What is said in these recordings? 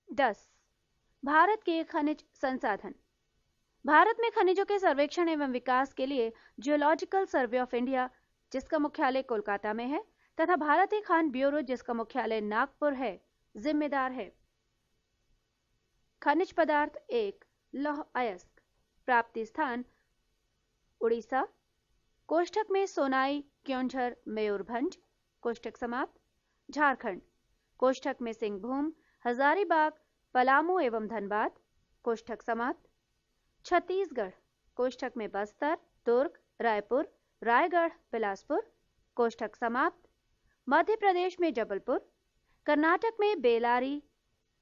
10. भारत के खनिज संसाधन। भारत में खनिजों के सर्वेक्षण एवं विकास के लिए जियोलॉजिकल सर्वे ऑफ इंडिया, जिसका मुख्यालय कोलकाता में है, तथा भारतीय खान ब्यूरो, जिसका मुख्यालय नागपुर है, जिम्मेदार है। खनिज पदार्थ 1. लौह अयस्क। प्राप्ति स्थान उड़ीसा, कोष्ठक में सोनाई, क्योंझर, मयूरभंज, कोष्ठक समाप्त। झारखंड, कोष्ठक में सिंहभूम, हजारीबाग, पलामू एवं धनबाद, कोष्ठक समाप्त। छत्तीसगढ़, कोष्ठक में बस्तर, दुर्ग, रायपुर, रायगढ़, बिलासपुर, कोष्ठक समाप्त। मध्य प्रदेश में जबलपुर, कर्नाटक में बेलारी,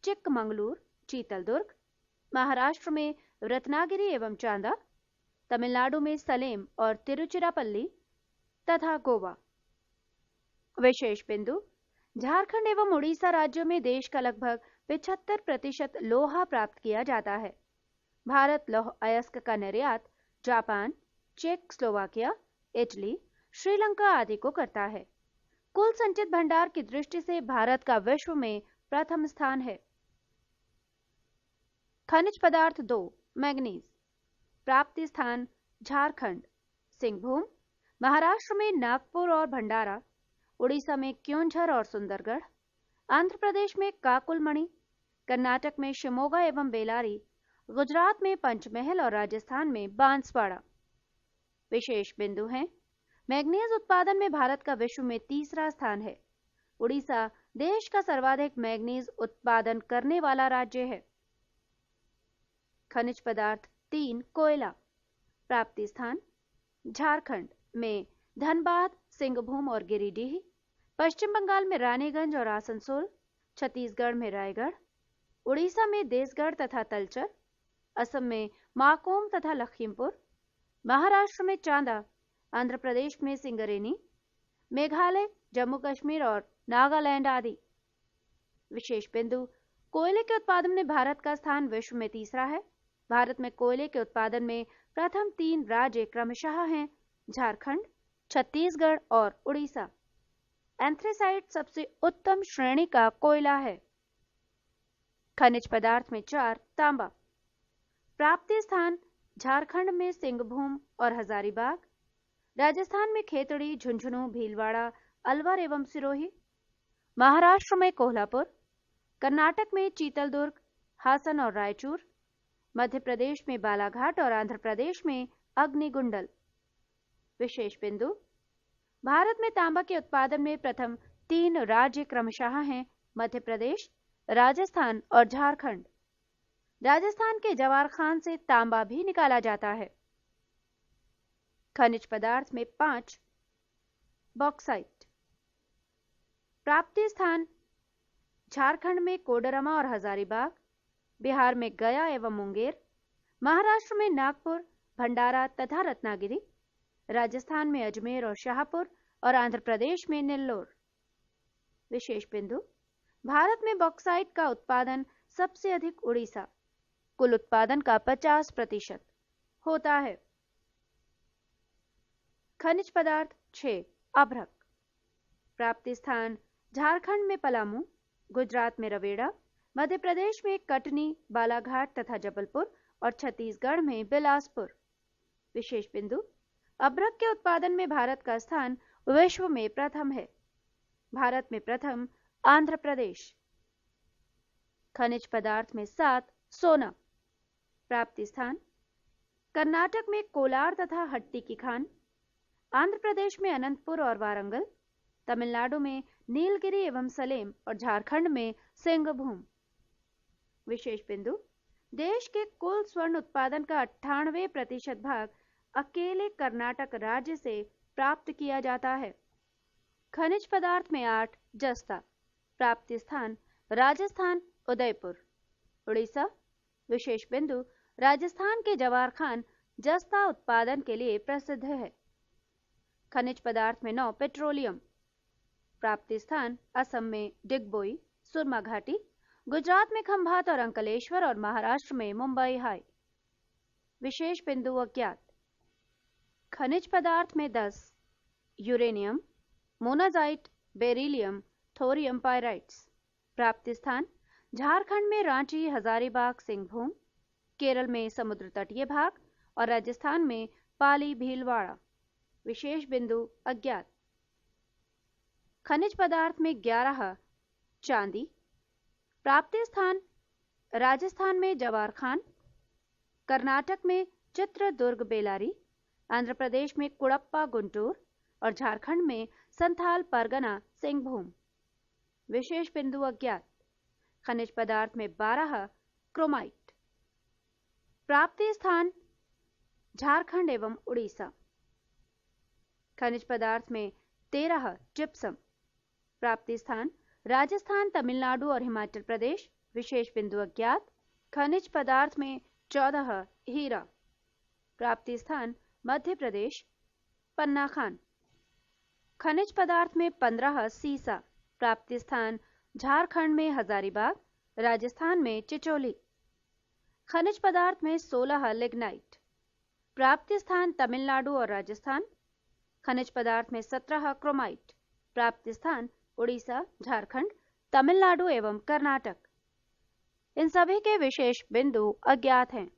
चिक्कमंगलूर, चीतलदुर्ग, महाराष्ट्र में रत्नागिरी एवं चांदा, तमिलनाडु में सलेम और तिरुचिरापल्ली तथा गोवा। विशेष बिंदु: झारखंड एवं उड़ीसा राज्यों में देश का लगभग 75% लोहा प्राप्त किया जाता है। भारत लौह अयस्क का निर्यात जापान, चेक स्लोवाकिया, इटली, श्रीलंका आदि को करता है। कुल संचित भंडार की दृष्टि से भारत का विश्व में प्रथम स्थान है। खनिज पदार्थ 2. मैग्नीज। प्राप्ति स्थान झारखंड, सिंहभूम, महाराष्ट्र में नागपुर और भंडारा, उड़ीसा में क्योंझर और सुंदरगढ़, आंध्र प्रदेश में काकुलमणि, कर्नाटक में शिमोगा एवं बेलारी, गुजरात में पंचमहल और राजस्थान में बांसवाड़ा। विशेष बिंदु हैं: मैग्नीज उत्पादन में भारत का विश्व में तीसरा स्थान है। उड़ीसा देश का सर्वाधिक मैग्नीज उत्पादन करने वाला राज्य है। खनिज पदार्थ 3. कोयला। प्राप्ति स्थान झारखंड में धनबाद, सिंहभूम और गिरिडीह, पश्चिम बंगाल में रानीगंज और आसनसोल, छत्तीसगढ़ में रायगढ़, उड़ीसा में देसगढ़ तथा तलचर, असम में माकोम तथा लखीमपुर, महाराष्ट्र में चांदा, आंध्र प्रदेश में सिंगरेनी, मेघालय, जम्मू कश्मीर और नागालैंड आदि। विशेष बिंदु: कोयले के उत्पादन में भारत का स्थान विश्व में तीसरा है। भारत में कोयले के उत्पादन में प्रथम 3 राज्य क्रमशः हैं झारखंड, छत्तीसगढ़ और उड़ीसा। एंथ्रेसाइट सबसे उत्तम श्रेणी का कोयला है। खनिज पदार्थ में 4. तांबा। प्राप्ति स्थान झारखंड में सिंहभूम और हजारीबाग, राजस्थान में खेतड़ी, झुंझुनू, भीलवाड़ा, अलवर एवं सिरोही, महाराष्ट्र में कोल्हापुर, कर्नाटक में चीतलदुर्ग, हासन और रायचूर, मध्य प्रदेश में बालाघाट और आंध्र प्रदेश में अग्निगुंडल। विशेष बिंदु: भारत में तांबा के उत्पादन में प्रथम 3 राज्य क्रमशः हैं मध्य प्रदेश, राजस्थान और झारखंड। राजस्थान के जवार खान से तांबा भी निकाला जाता है। खनिज पदार्थ में 5. बॉक्साइट। प्राप्ति स्थान झारखंड में कोडरमा और हजारीबाग, बिहार में गया एवं मुंगेर, महाराष्ट्र में नागपुर, भंडारा तथा रत्नागिरी, राजस्थान में अजमेर और शाहपुर और आंध्र प्रदेश में नेल्लोर। विशेष बिंदु: भारत में बॉक्साइट का उत्पादन सबसे अधिक उड़ीसा, कुल उत्पादन का 50% होता है। खनिज पदार्थ 6. अभ्रक। प्राप्ति स्थान झारखंड में पलामू, गुजरात में रवेड़ा, मध्य प्रदेश में कटनी, बालाघाट तथा जबलपुर और छत्तीसगढ़ में बिलासपुर। विशेष बिंदु: अभ्रक के उत्पादन में भारत का स्थान विश्व में प्रथम है। भारत में प्रथम आंध्र प्रदेश। खनिज पदार्थ में 7. सोना। प्राप्ति स्थान कर्नाटक में कोलार तथा हट्टी की खान, आंध्र प्रदेश में अनंतपुर और वारंगल, तमिलनाडु में नीलगिरी एवं सलेम और झारखंड में सिंहभूम। विशेष बिंदु: देश के कुल स्वर्ण उत्पादन का 98% भाग अकेले कर्नाटक राज्य से प्राप्त किया जाता है। खनिज पदार्थ में 8. जस्ता। प्राप्ति स्थान राजस्थान, उदयपुर, उड़ीसा। विशेष बिंदु: राजस्थान के जवार खान जस्ता उत्पादन के लिए प्रसिद्ध है। खनिज पदार्थ में 9. पेट्रोलियम। प्राप्ति स्थान असम में डिगबोई, सुरमा घाटी, गुजरात में खंभात और अंकलेश्वर और महाराष्ट्र में मुंबई हाई। विशेष बिंदु अज्ञात। खनिज पदार्थ में 10. Uranium, monazite, beryllium, thorium pyrites. प्राप्ति स्थान झारखंड में रांची, हजारीबाग, सिंहभूम, केरल में समुद्र तटीय भाग और राजस्थान में पाली, भीलवाड़ा। विशेष बिंदु अज्ञात। खनिज पदार्थ में 11 चांदी। प्राप्ति स्थान राजस्थान में जवार खान, कर्नाटक में चित्रदुर्ग बेलारी, आंध्र प्रदेश में कुड़प्पा गुंटूर और झारखंड में संथाल परगना सिंहभूम। विशेष बिंदु अज्ञात। खनिज पदार्थ में 12 क्रोमाइट। प्राप्ति स्थान झारखंड एवं उड़ीसा। खनिज पदार्थ में 13 जिप्सम। प्राप्ति स्थान राजस्थान, तमिलनाडु और हिमाचल प्रदेश। विशेष बिंदु अज्ञात। खनिज पदार्थ में 14 हीरा। प्राप्ति स्थान मध्य प्रदेश, पन्ना खान। खनिज पदार्थ में 15 सीसा। प्राप्ति स्थान झारखंड में हजारीबाग, राजस्थान में चिचोली। खनिज पदार्थ में 16 लिग्नाइट। प्राप्ति स्थान तमिलनाडु और राजस्थान। खनिज पदार्थ में 17 क्रोमाइट। प्राप्ति स्थान उड़ीसा, झारखंड, तमिलनाडु एवं कर्नाटक। इन सभी के विशेष बिंदु अज्ञात हैं।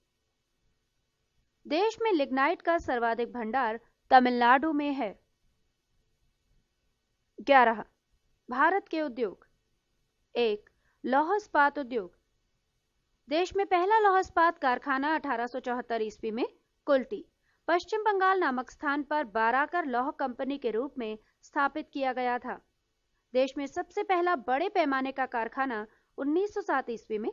देश में लिग्नाइट का सर्वाधिक भंडार तमिलनाडु में है। 11 भारत के उद्योग। 1 लौह इस्पात उद्योग। देश में पहला लौह इस्पात कारखाना 1874 ईस्वी में कुल्टी, पश्चिम बंगाल नामक स्थान पर बाराकर लौह कंपनी के रूप में स्थापित किया गया था। देश में सबसे पहला बड़े पैमाने का कारखाना 1907 ईस्वी में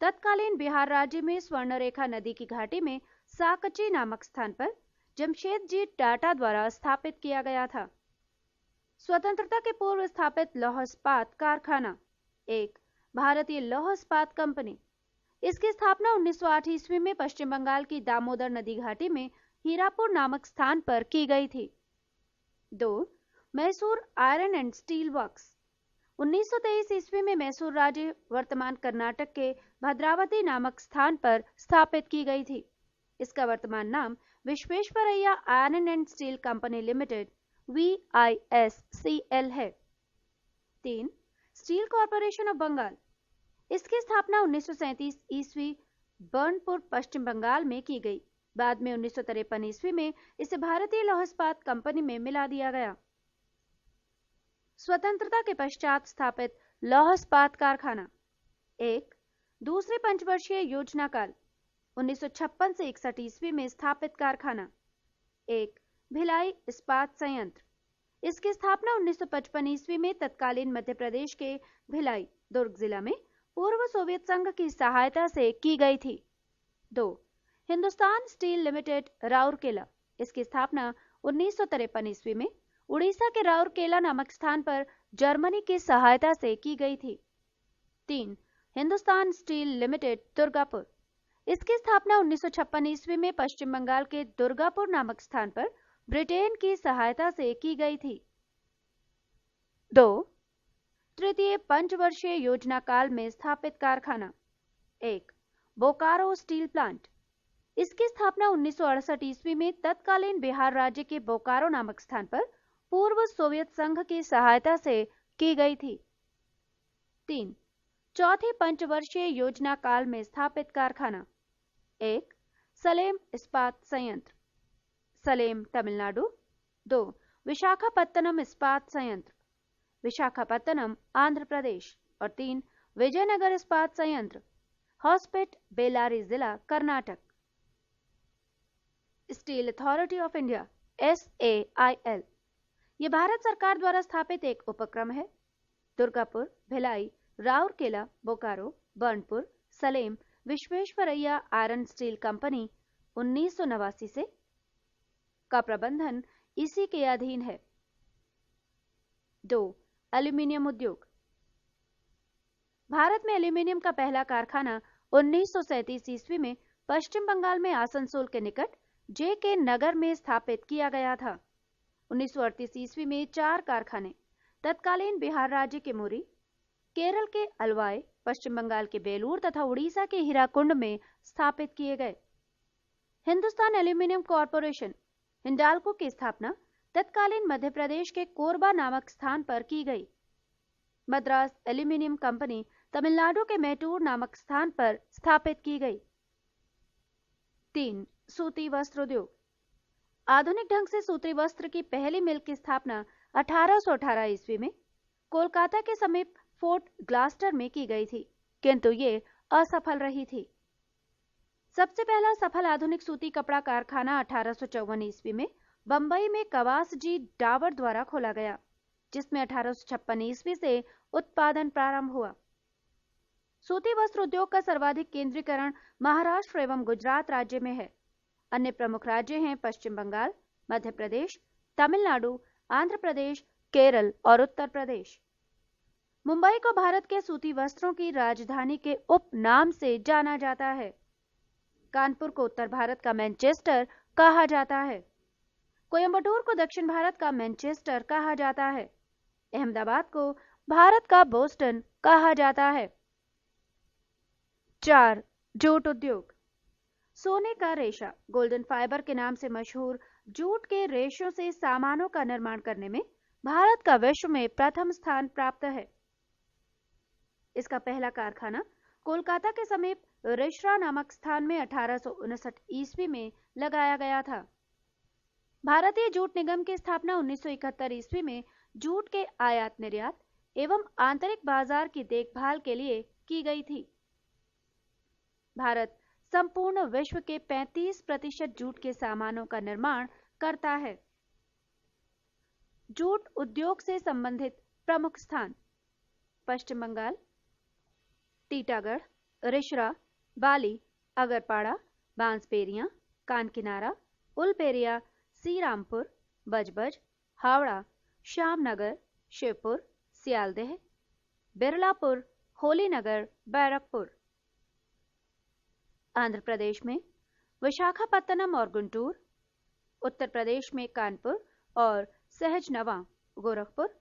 तत्कालीन बिहार राज्य में स्वर्णरेखा नदी की घाटी में साकची नामक स्थान पर जमशेदजी टाटा द्वारा स्थापित किया गया था। स्वतंत्रता के पूर्व स्थापित लौह इस्पात कारखाना। 1 भारतीय लौह इस्पात कंपनी। इसकी स्थापना 1908 ईस्वी में पश्चिम बंगाल की दामोदर नदी घाटी में हीरापुर नामक स्थान पर की गई थी। 2 Mysore iron and steel works. 1923 ईस्वी में मैसूर राज्य वर्तमान कर्नाटक के भद्रावती नामक स्थान पर स्थापित की गई थी। इसका वर्तमान नाम Visvesvaraya iron and steel company limited VISCL है। 3 स्टील कॉरपोरेशन ऑफ बंगाल। इसकी स्थापना 1937 ईस्वी बर्नपुर, पश्चिम बंगाल में की गई। बाद में 1953 ईस्वी में इसे भारतीय लौह इस्पात कंपनी में मिला दिया गया। स्वतंत्रता के पश्चात स्थापित लौह इस्पात कारखाना। 1 दूसरे पंचवर्षीय योजना काल 1956 से 61 ईस्वी में स्थापित कारखाना। 1 भिलाई इस्पात संयंत्र। इसकी स्थापना 1955 ईस्वी में तत्कालीन मध्य प्रदेश के भिलाई, दुर्ग जिला में पूर्व सोवियत संघ की सहायता से की गई थी। 2 हिंदुस्तान स्टील लिमिटेड राउरकेला। इसकी स्थापना 1953 ईस्वी में उड़ीसा के राउरकेला नामक स्थान पर जर्मनी की सहायता से की गई थी। 3 हिंदुस्तान स्टील लिमिटेड दुर्गापुर। इसकी स्थापना 1956 ईस्वी में पश्चिम बंगाल के दुर्गापुर नामक स्थान पर ब्रिटेन की सहायता से की गई थी। 2 तृतीय पंचवर्षीय योजना काल में स्थापित कारखाना। 1 बोकारो स्टील प्लांट। इसकी स्थापना 1968 ईस्वी में तत्कालीन बिहार राज्य के बोकारो नामक स्थान पर पूर्व सोवियत संघ की सहायता से की गई थी। 3 चौथी पंचवर्षीय योजना काल में स्थापित कारखाना। 1 सलेम इस्पात संयंत्र, सलेम, तमिलनाडु। 2 विशाखापत्तनम इस्पात संयंत्र, विशाखापत्तनम, आंध्र प्रदेश। और 3 विजयनगर इस्पात संयंत्र, हॉस्पेट, बेलारी जिला, Karnataka. Steel authority of India SAIL ये भारत सरकार द्वारा स्थापित एक उपक्रम है। Durgapur, Bhilai, Rourkela, Bokaro, Burnpur, Salem, Visvesvaraya iron steel company 1989 से का प्रबंधन इसी के अधीन है। 2 एल्यूमीनियम उद्योग। भारत में एल्यूमीनियम का पहला कारखाना 1937 ईस्वी में पश्चिम बंगाल में आसनसोल के निकट JK नगर में स्थापित किया गया था। 1938 ईस्वी में 4 कारखाने तत्कालीन बिहार राज्य के मुरी, केरल के अलवाई, पश्चिम बंगाल के बेलूर तथा उड़ीसा के हीराकुंड में स्थापित किए गए। हिंदुस्तान एल्यूमिनियम कॉरपोरेशन हिंडाल्को की स्थापना तत्कालीन मध्य प्रदेश के कोरबा नामक स्थान पर की गई। मद्रास एल्यूमिनियम कंपनी तमिलनाडु के मैटूर नामक स्थान पर स्थापित की गई। 3. सूती वस्त्र उद्योग। आधुनिक ढंग से सूती वस्त्र की पहली मिल की स्थापना 1818 ईस्वी में कोलकाता के समीप फोर्ट ग्लास्टर में की गई थी, किंतु ये असफल रही थी। सबसे पहला सफल आधुनिक सूती कपड़ा कारखाना 1854 ईस्वी में बंबई में कवासजी डावर द्वारा खोला गया, जिसमें 1856 ईस्वी से उत्पादन प्रारंभ हुआ। सूती वस्त्र उद्योग का सर्वाधिक केंद्रीकरण महाराष्ट्र एवं गुजरात राज्य में है। अन्य प्रमुख राज्य हैं पश्चिम बंगाल, मध्य प्रदेश, तमिलनाडु, आंध्र प्रदेश, केरल और उत्तर प्रदेश। मुंबई को भारत के सूती वस्त्रों की राजधानी के उपनाम से जाना जाता है। कानपुर को उत्तर भारत का मैनचेस्टर कहा जाता है। कोयम्बटूर को दक्षिण भारत का मैनचेस्टर कहा जाता है। अहमदाबाद को भारत का बोस्टन कहा जाता है। 4. जूट उद्योग। सोने का रेशा गोल्डन फाइबर के नाम से मशहूर जूट के रेशों से सामानों का निर्माण करने में भारत का विश्व में प्रथम स्थान प्राप्त है। इसका पहला कारखाना कोलकाता के समीप रिश्रा नामक स्थान में 1859 ईस्वी में लगाया गया था। भारतीय जूट निगम की स्थापना 1971 ईस्वी में जूट के आयात निर्यात एवं आंतरिक बाजार की देखभाल के लिए की गई थी। भारत संपूर्ण विश्व के 35% जूट के सामानों का निर्माण करता है। जूट उद्योग से संबंधित प्रमुख स्थान पश्चिम बंगाल, टीटागढ़, रिश्रा, बाली, अगरपाड़ा, बांसबेरिया, कानकिनारा, उलपेरिया, श्रीरामपुर, बजबज, हावड़ा, श्यामनगर, शिवपुर, सियालदेह, बिरलापुर, होलीनगर, बैरकपुर। आंध्र प्रदेश में विशाखापत्तनम और गुंटूर, उत्तर प्रदेश में कानपुर और सहजनवा, गोरखपुर,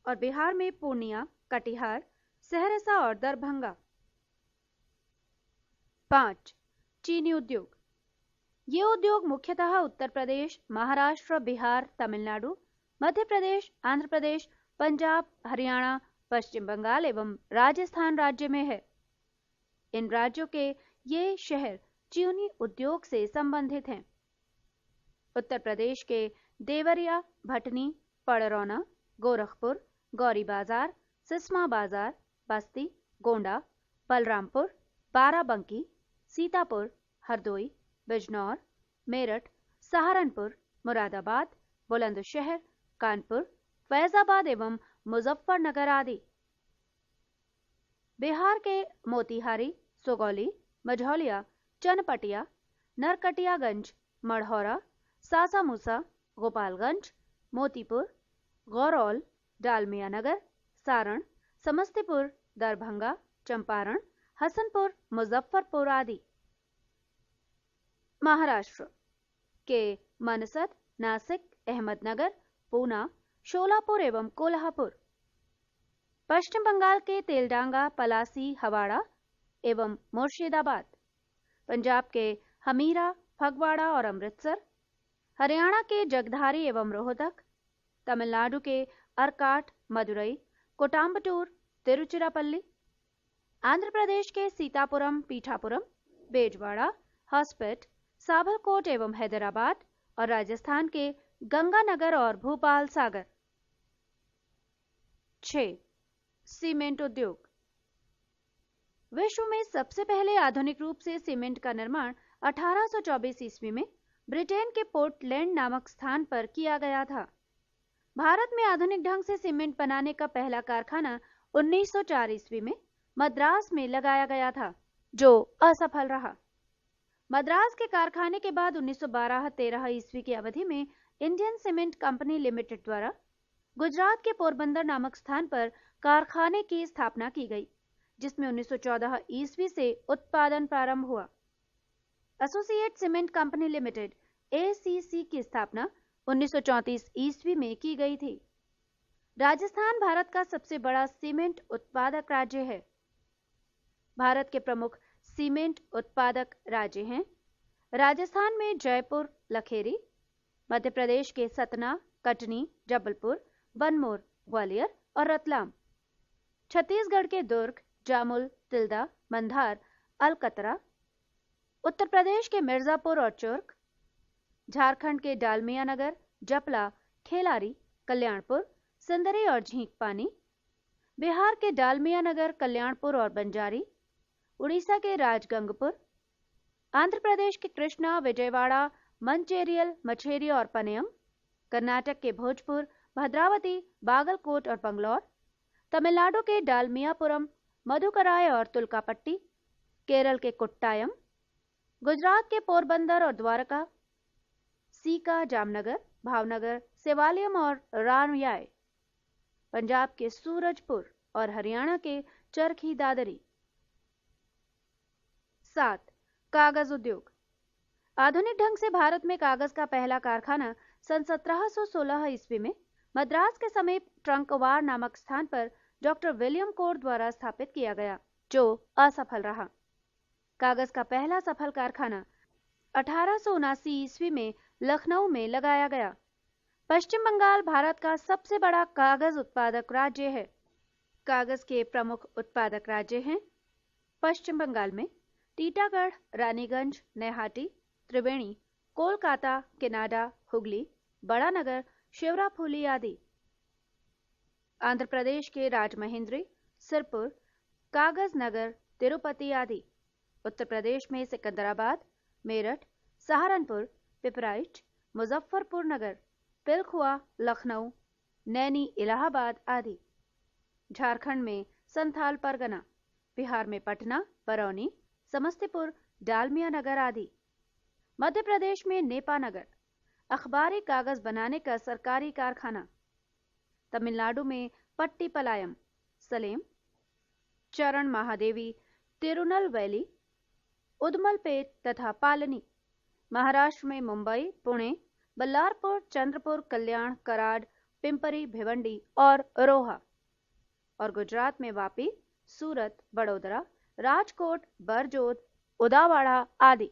और बिहार में पूर्णिया, कटिहार, सहरसा और दरभंगा। 5. चीनी उद्योग। ये उद्योग मुख्यतः उत्तर प्रदेश, महाराष्ट्र, बिहार, तमिलनाडु, मध्य प्रदेश, आंध्र प्रदेश, पंजाब, हरियाणा, पश्चिम बंगाल एवं राजस्थान राज्य में है। इन राज्यों के ये शहर चीनी उद्योग से संबंधित हैं। उत्तर प्रदेश के देवरिया, भटनी, पड़रौना, गोरखपुर, गौरी बाजार, सिसमा बाजार, बस्ती, गोंडा, बलरामपुर, बाराबंकी, सीतापुर, हरदोई, बिजनौर, मेरठ, सहारनपुर, मुरादाबाद, बुलंदशहर, कानपुर, फैजाबाद एवं मुजफ्फरनगर आदि। बिहार के मोतिहारी, सुगौली, मझौलिया, चनपटिया, नरकटियागंज, मढ़ौरा, सासामुसा, गोपालगंज, मोतीपुर, गौरौल, डालमिया नगर, सारण, समस्तीपुर, दरभंगा, चंपारण, हसनपुर, मुजफ्फरपुर आदि। महाराष्ट्र के मनसद, नासिक, अहमदनगर, पूना, शोलापुर एवं कोल्हापुर। पश्चिम बंगाल के तेलडांगा, पलासी, हवाड़ा एवं मुर्शिदाबाद। पंजाब के हमीरा, फगवाड़ा और अमृतसर। हरियाणा के जगधारी एवं रोहतक। तमिलनाडु के अरकाट, मदुरई, कोटाम्बटूर, तिरुचिरापल्ली। आंध्र प्रदेश के सीतापुरम, पीठापुरम, बेजवाड़ा, हॉस्पेट, साबरकोट एवं हैदराबाद, और राजस्थान के गंगानगर और भोपाल सागर। 6. सीमेंट उद्योग। विश्व में सबसे पहले आधुनिक रूप से सीमेंट का निर्माण 1824 ईस्वी में ब्रिटेन के पोर्टलैंड नामक स्थान पर किया गया था। भारत में आधुनिक ढंग से सीमेंट बनाने का पहला कारखाना 1904 ईस्वी में मद्रास में लगाया गया था, जो असफल रहा। मद्रास के कारखाने के बाद 1912-13 ईस्वी की अवधि में इंडियन सीमेंट कंपनी लिमिटेड द्वारा गुजरात के पोरबंदर नामक स्थान पर कारखाने की स्थापना की गई, जिसमें 1914 ईस्वी से उत्पादन प्रारंभ हुआ। Associate cement company limited (ACC) की स्थापना 1934 ईस्वी में की गई थी। राजस्थान भारत का सबसे बड़ा सीमेंट उत्पादक राज्य है। भारत के प्रमुख सीमेंट उत्पादक राज्य हैं राजस्थान में जयपुर, लखेरी, मध्य प्रदेश के सतना, कटनी, जबलपुर, बनमोर, ग्वालियर और रतलाम, छत्तीसगढ़ के दुर्ग, जामुल, तिल्दा, मंधार, अलकतरा, उत्तर प्रदेश के मिर्जापुर और चुर्क, झारखंड के डालमिया नगर, जपला, खेलारी, कल्याणपुर, सिंदरी और झींकपानी, बिहार के डालमिया नगर, कल्याणपुर और बंजारी, उड़ीसा के राजगंगपुर, आंध्र प्रदेश के कृष्णा, विजयवाड़ा, मंचेरियल, मछेरी और पनेयम, कर्नाटक के भोजपुर, भद्रावती, बागलकोट और बंगलौर, तमिलनाडु के डालमियापुरम, मधुकराय और तुलकापट्टी, केरल के कुट्टायम, गुजरात के पोरबंदर और द्वारका, सीका, जामनगर, भावनगर, सेवालियम और रानयाय, पंजाब के सूरजपुर और हरियाणा के चरखी दादरी। 7. कागज उद्योग। आधुनिक ढंग से भारत में कागज का पहला कारखाना सन 1716 ईस्वी में मद्रास के समीप ट्रंकवार नामक स्थान पर डॉक्टर विलियम कोर द्वारा स्थापित किया गया, जो असफल रहा। कागज का पहला सफल कारखाना 1879 ईस्वी में लखनऊ में लगाया गया। पश्चिम बंगाल भारत का सबसे बड़ा कागज उत्पादक राज्य है। कागज के प्रमुख उत्पादक राज्य हैं पश्चिम बंगाल में टीटागढ़, रानीगंज, नैहाटी, त्रिवेणी, कोलकाता, किनाडा, हुगली, बड़ा नगर, शिवराफुली आदि। आंध्र प्रदेश के राजमहेंद्री, सिरपुर, कागज नगर, तिरुपति आदि। उत्तर प्रदेश में सिकंदराबाद, मेरठ, सहारनपुर, पिपराइच, मुजफ्फरपुर नगर, पिलखुआ, लखनऊ, नैनी, इलाहाबाद आदि। झारखंड में संथाल परगना, बिहार में पटना, बरौनी, समस्तीपुर, डालमिया नगर आदि। मध्य प्रदेश में नेपानगर, अखबारी कागज बनाने का सरकारी कारखाना। तमिलनाडु में पट्टीपलायम, सलेम, चरण महादेवी, तिरुनलवेली, उदमलपेट तथा पालनी। महाराष्ट्र में मुंबई, पुणे, बल्लारपुर, चंद्रपुर, कल्याण, कराड, पिंपरी, भिवंडी और रोहा। और गुजरात में वापी, सूरत, बड़ोदरा, राजकोट, बरजोत, उदावाड़ा आदि।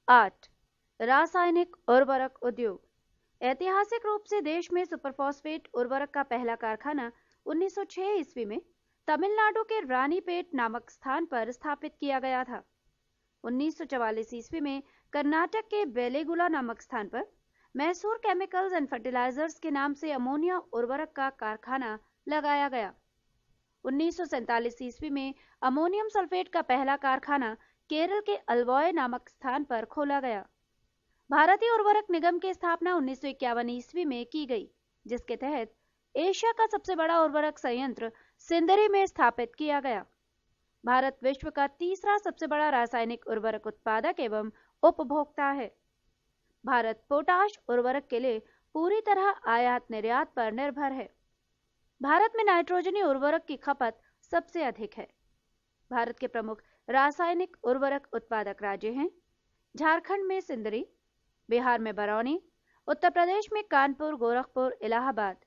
8. रासायनिक उर्वरक उद्योग। ऐतिहासिक रूप से देश में सुपरफॉस्फेट उर्वरक का पहला कारखाना 1906 ईस्वी में तमिलनाडु के रानीपेट नामक स्थान पर स्थापित किया गया था। 1944 ईस्वी में कर्नाटक के बेलेगुला नामक स्थान पर मैसूर केमिकल्स एंड फर्टिलाइजर्स के नाम से अमोनिया उर्वरक का कारखाना लगाया गया। 1947 ईस्वी में अमोनियम सल्फेट का पहला कारखाना केरल के अलवॉय नामक स्थान पर खोला गया। भारतीय उर्वरक निगम की स्थापना 1951 ईस्वी में की गई, जिसके तहत एशिया का सबसे बड़ा उर्वरक संयंत्र सिंदरी में स्थापित किया गया। भारत विश्व का तीसरा सबसे बड़ा रासायनिक उर्वरक उत्पादक एवं उपभोक्ता है। भारत पोटाश उर्वरक के लिए पूरी तरह आयात निर्यात पर निर्भर है। भारत में नाइट्रोजनी उर्वरक की खपत सबसे अधिक है। भारत के प्रमुख रासायनिक उर्वरक उत्पादक राज्य हैं झारखंड में सिंदरी, बिहार में बरौनी, उत्तर प्रदेश में कानपुर, गोरखपुर, इलाहाबाद,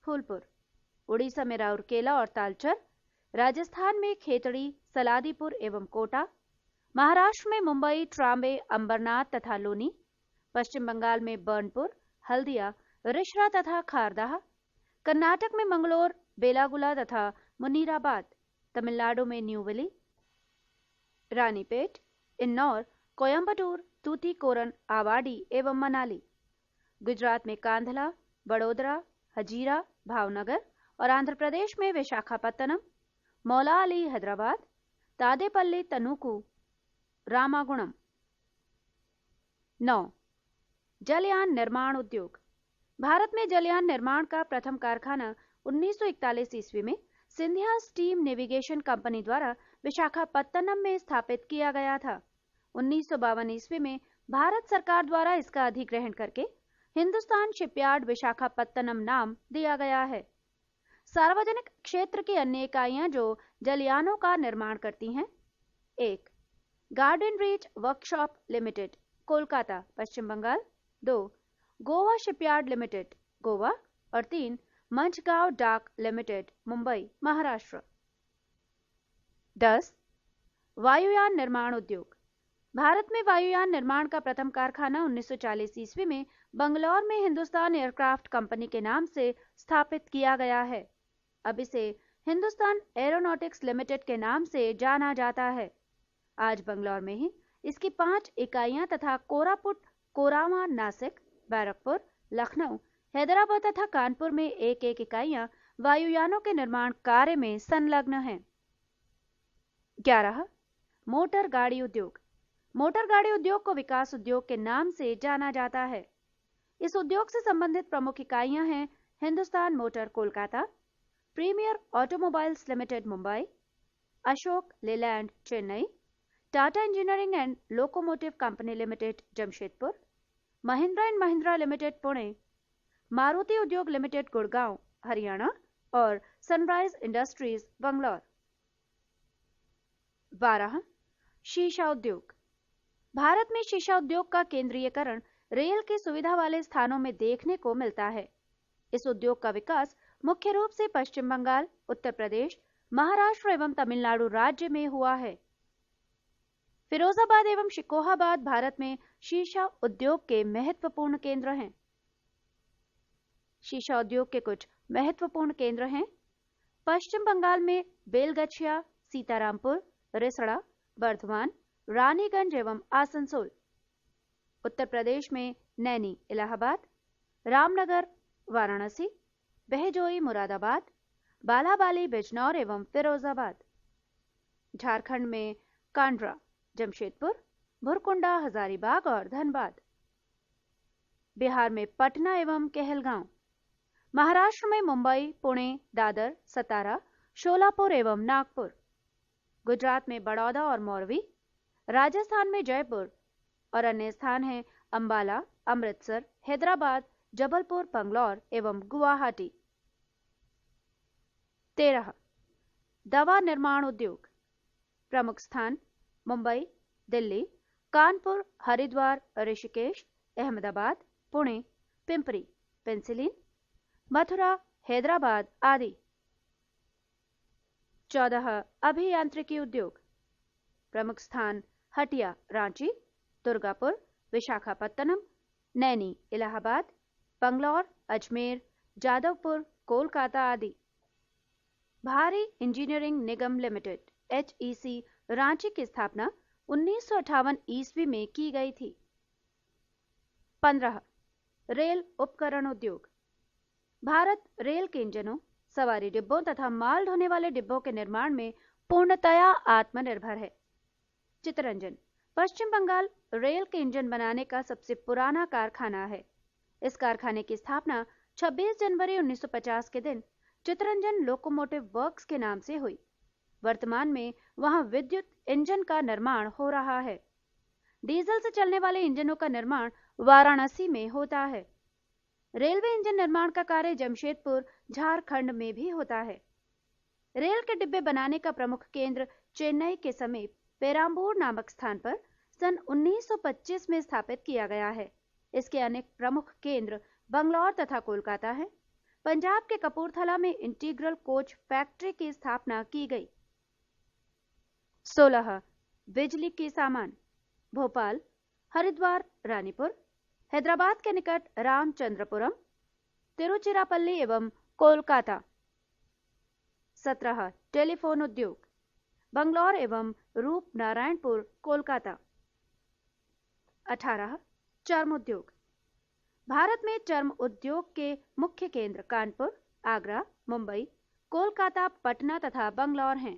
फूलपुर, उड़ीसा में राउरकेला और तालचर, राजस्थान में खेतड़ी, सलादीपुर एवं कोटा, महाराष्ट्र में मुंबई, ट्राम्बे, अंबरनाथ तथा लोनी, पश्चिम बंगाल में बर्नपुर, हल्दिया, रिश्रा तथा खारदाह, कर्नाटक में मंगलोर, बेलागुला तथा मुनीराबाद, तमिलनाडु में न्यूवेली, रानीपेट, इन्नौर, कोयम्बटूर, तूतीकोरन, आवाडी एवं मनाली, गुजरात में कांधला, बड़ोदरा, हजीरा, भावनगर और आंध्र प्रदेश में विशाखापत्तनम, मौला अली, हैदराबाद, तादेपल्ली, तनुकू, रामागुणम। 9. जलयान निर्माण उद्योग। भारत में जलयान निर्माण का प्रथम कारखाना 1941 ईस्वी में सिंधिया स्टीम नेविगेशन कंपनी द्वारा विशाखापत्तनम में स्थापित किया गया था। 1952 ईस्वी में भारत सरकार द्वारा इसका अधिग्रहण करके हिंदुस्तान शिपयार्ड विशाखापत्तनम नाम दिया गया है। सार्वजनिक क्षेत्र की अन्य इकाइयां जो जलयानों का निर्माण करती हैं: 1. Garden reach workshop limited, Kolkata, Paschim Bangal. 2. Goa shipyard limited, Goa. और 3. मंझगांव डाक लिमिटेड, मुंबई, महाराष्ट्र। 10. वायुयान निर्माण उद्योग। भारत में वायुयान निर्माण का प्रथम कारखाना 1940 ईस्वी में बंगलौर में हिंदुस्तान एयरक्राफ्ट कंपनी के नाम से स्थापित किया गया है। अब इसे हिंदुस्तान एरोनॉटिक्स लिमिटेड के नाम से जाना जाता है। आज बंगलौर में ही इसकी 5 इकाइयां तथा कोरापुट, कोरामा, नासिक, बैरकपुर, लखनऊ, हैदराबाद तथा कानपुर में एक एक इकाइयां वायुयानों के निर्माण कार्य में संलग्न हैं। 11. मोटर गाड़ी उद्योग। मोटर गाड़ी उद्योग को विकास उद्योग के नाम से जाना जाता है। इस उद्योग से संबंधित प्रमुख इकाइयां हैं Hindustan motor Kolkata, premier automobiles limited Mumbai, Ashok Leyland Chennai, Tata engineering and locomotive company limited Jamshedpur, Mahindra and Mahindra limited Pune, Maruti Udyog limited Gurgaon Haryana और सनराइज इंडस्ट्रीज बंगलौर। 12. शीशा उद्योग। भारत में शीशा उद्योग का केंद्रीयकरण रेल की सुविधा वाले स्थानों में देखने को मिलता है। इस उद्योग का विकास मुख्य रूप से पश्चिम बंगाल, उत्तर प्रदेश, महाराष्ट्र एवं तमिलनाडु राज्य में हुआ है। फिरोजाबाद एवं शिकोहाबाद भारत में शीशा उद्योग के महत्वपूर्ण केंद्र हैं। शीशा उद्योग के कुछ महत्वपूर्ण केंद्र हैं। पश्चिम बंगाल में बेलगछिया, सीतारामपुर, रिसड़ा, बर्धमान, रानीगंज एवं आसनसोल। उत्तर प्रदेश में नैनी, इलाहाबाद, रामनगर, वाराणसी, बहजोई, मुरादाबाद, बालाबाली, बिजनौर एवं फिरोजाबाद। झारखंड में कांड्रा, जमशेदपुर, भुरकुंडा, हजारीबाग और धनबाद। बिहार में पटना एवं कहलगांव। महाराष्ट्र में मुंबई, पुणे, दादर, सतारा, शोलापुर एवं नागपुर। गुजरात में बड़ौदा और मोरवी। राजस्थान में जयपुर और अन्य स्थान हैं अंबाला, अमृतसर, हैदराबाद, जबलपुर, बंगलौर एवं गुवाहाटी। 13. दवा निर्माण उद्योग। प्रमुख स्थान मुंबई, दिल्ली, कानपुर, हरिद्वार, ऋषिकेश, अहमदाबाद, पुणे, पिंपरी, पेंसिलिन, मथुरा, हैदराबाद आदि। 14. अभियांत्रिकी उद्योग। प्रमुख स्थान हटिया, रांची, दुर्गापुर, विशाखापत्तनम, नैनी, इलाहाबाद, बंगलौर, अजमेर, जादवपुर, कोलकाता आदि। भारी इंजीनियरिंग निगम लिमिटेड HEC रांची की स्थापना 1958 ईस्वी में की गई थी। 15. रेल उपकरण उद्योग। भारत रेल के इंजनों, सवारी डिब्बों तथा माल ढोने वाले डिब्बों के निर्माण में पूर्णतया आत्मनिर्भर है। चितरंजन पश्चिम बंगाल रेल के इंजन बनाने का सबसे पुराना कारखाना है। इस कारखाने की स्थापना 26 जनवरी 1950 के दिन चितरंजन लोकोमोटिव वर्क्स के नाम से हुई। वर्तमान में वहां विद्युत इंजन का निर्माण हो रहा है। डीजल से चलने वाले इंजनों का निर्माण वाराणसी में होता है। रेलवे इंजन निर्माण का कार्य जमशेदपुर, झारखंड में भी होता है। रेल के डिब्बे बनाने का प्रमुख केंद्र चेन्नई के समीप पेराम्बूर नामक स्थान पर सन 1925 में स्थापित किया गया है। इसके अनेक प्रमुख केंद्र बंगलौर तथा कोलकाता हैं। पंजाब के कपूरथला में इंटीग्रल कोच फैक्ट्री की स्थापना की गई। 16. बिजली के सामान। भोपाल, हरिद्वार, रानीपुर, हैदराबाद के निकट रामचंद्रपुरम, तिरुचिरापल्ली एवं कोलकाता। 17. टेलीफोन उद्योग। बंगलौर एवं रूपनारायणपुर, कोलकाता। 18. चर्म उद्योग। भारत में चर्म उद्योग के मुख्य केंद्र कानपुर, आगरा, मुंबई, कोलकाता, पटना तथा बंगलौर हैं।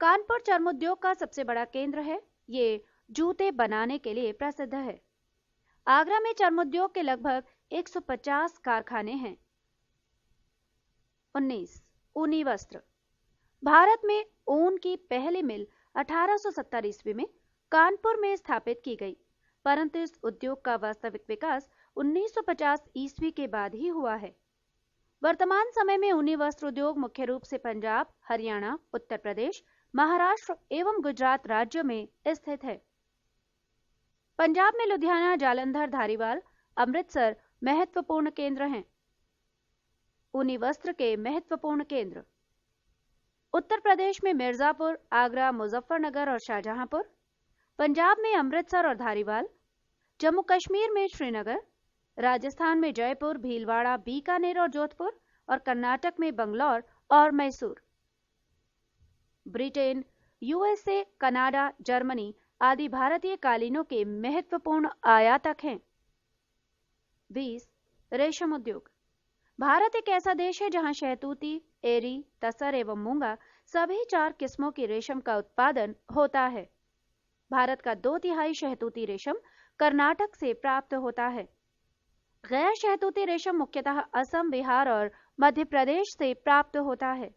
कानपुर चर्म उद्योग का सबसे बड़ा केंद्र है। ये जूते बनाने के लिए प्रसिद्ध है। आगरा में चर्म उद्योग के लगभग 150 कारखाने हैं। 19. ऊनी वस्त्र। भारत में ऊन की पहली मिल 1870 ईस्वी में कानपुर में स्थापित की गई, परंतु इस उद्योग का वास्तविक विकास 1950 ईस्वी के बाद ही हुआ है। वर्तमान समय में ऊनी वस्त्र उद्योग मुख्य रूप से पंजाब, हरियाणा, उत्तर प्रदेश, महाराष्ट्र एवं गुजरात राज्यों में स्थित है। पंजाब में लुधियाना, जालंधर, धारीवाल, अमृतसर महत्वपूर्ण केंद्र हैं। ऊनी वस्त्र के महत्वपूर्ण केंद्र उत्तर प्रदेश में मिर्जापुर, आगरा, मुजफ्फरनगर और शाहजहांपुर, पंजाब में अमृतसर और धारीवाल, जम्मू कश्मीर में श्रीनगर, राजस्थान में जयपुर, भीलवाड़ा, बीकानेर और जोधपुर और कर्नाटक में बंगलौर और Mysore. Britain, USA, Canada, Germany आदि भारतीय कालीनों के महत्वपूर्ण आयातक हैं। 20. रेशम उद्योग। भारत एक ऐसा देश है जहां शहतूती, एरी, तसर एवं मूंगा सभी 4 किस्मों की रेशम का उत्पादन होता है। भारत का 2/3 शहतूती रेशम कर्नाटक से प्राप्त होता है। गैर शहतूती रेशम मुख्यतः असम, बिहार और मध्य प्रदेश से प्राप्त होता है।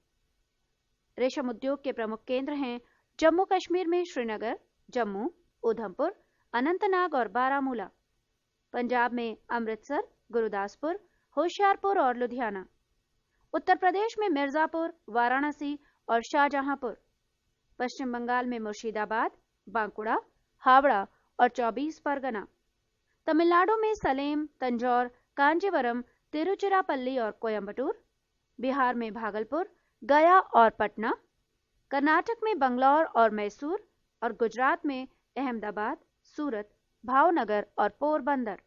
रेशम उद्योग के प्रमुख केंद्र हैं जम्मू कश्मीर में श्रीनगर, जम्मू, उधमपुर, अनंतनाग और बारामूला। पंजाब में अमृतसर, गुरुदासपुर, होशियारपुर और लुधियाना। उत्तर प्रदेश में मिर्जापुर, वाराणसी और शाहजहांपुर। पश्चिम बंगाल में मुर्शिदाबाद, बांकुड़ा, हावड़ा और 24 परगना। तमिलनाडु में सलेम, तंजौर, कांजीवरम, तिरुचिरापल्ली और कोयम्बटूर। बिहार में भागलपुर, गया और पटना। कर्नाटक में बंगलौर और मैसूर और गुजरात में अहमदाबाद, सूरत, भावनगर और पोरबंदर।